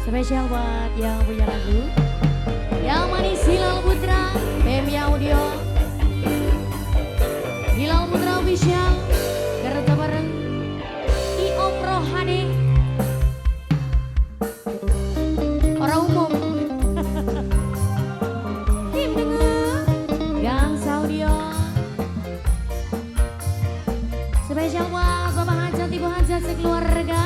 Spesial buat yang punya lagu Yang Manis Hilal Putra BMI Audio Hilal Putra Official kerja bareng I.O Pro HD orang umum Tim dengar Gang Saudio spesial buat Bapak Hajat Ibu Hajat sekeluarga.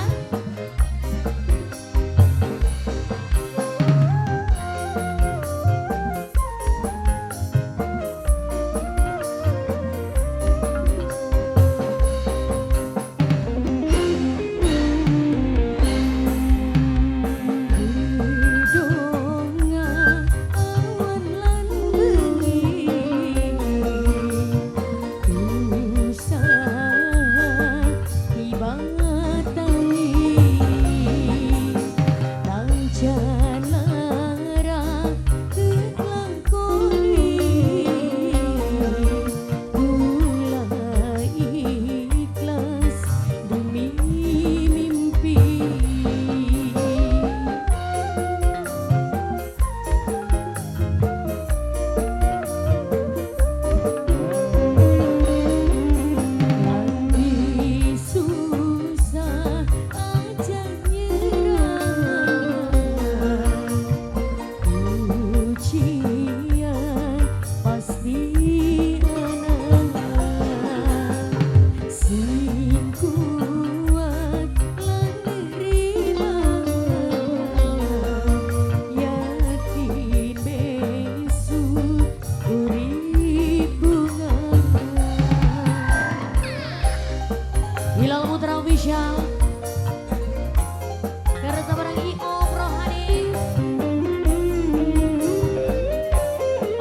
Hilal Putra Official kerja bareng I.O Pro HD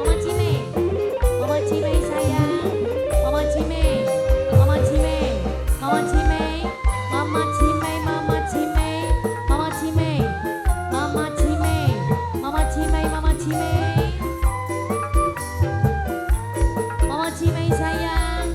Mama Cime sayang Mama Cime Mama Cime Mama Cime Mama Cime Mama Cime Mama Cime Mama Cime Mama Cime Mama Cime Mama Cime sayang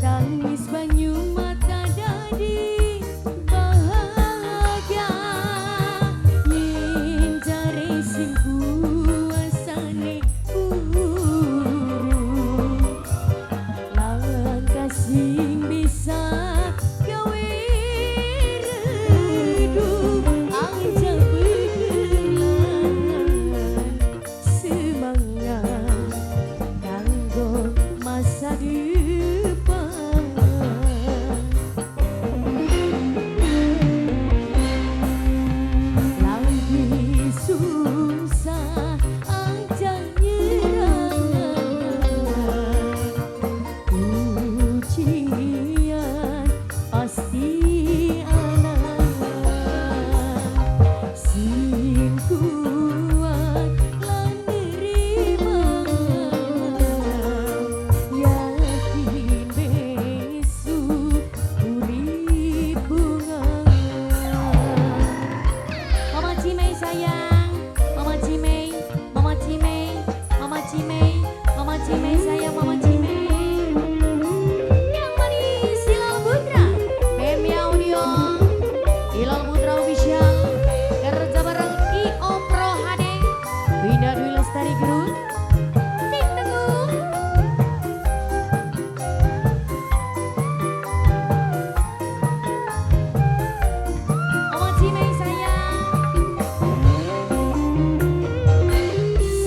tangis banyu mata dadi bahagia yen jare sing kuasane langkah sing bisa gawe redup aja berkelangan semangat kanggo masa depan.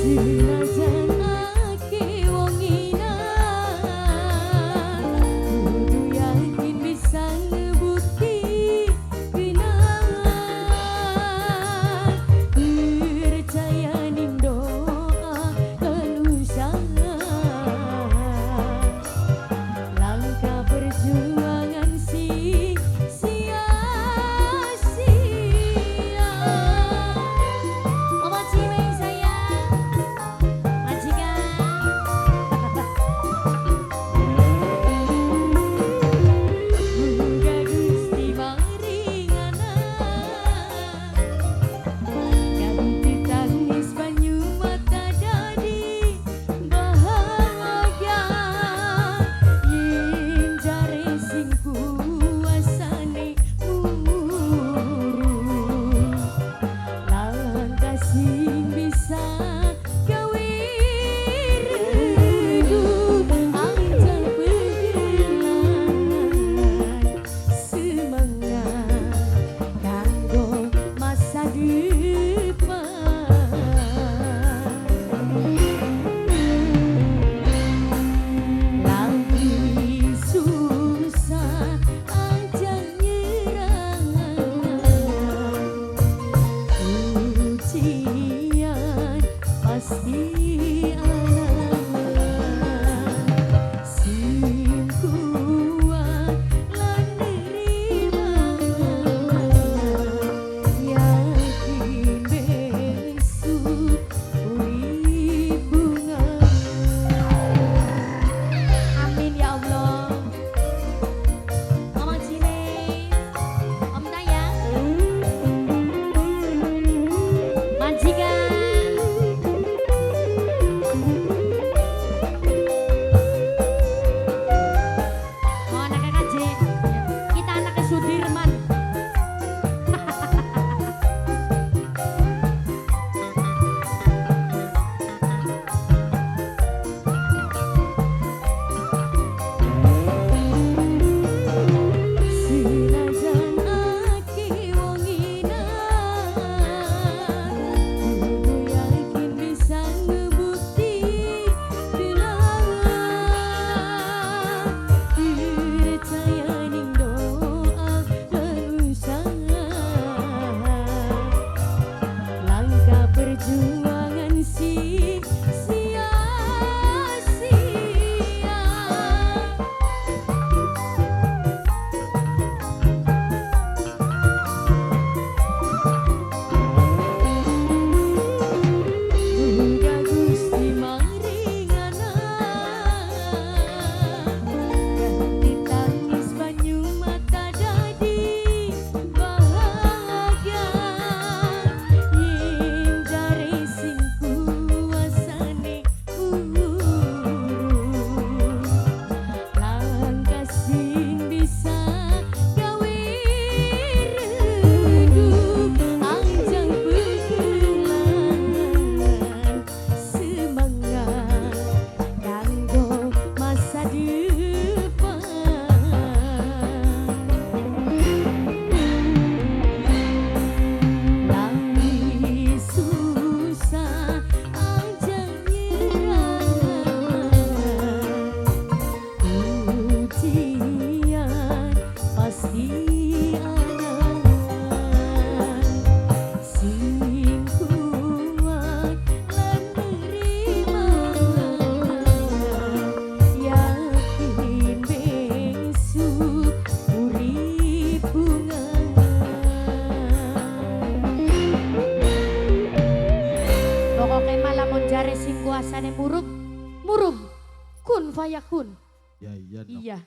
Senajan ake wong sing kuasane murub, murub kun fayakun. Ya iya. Iya.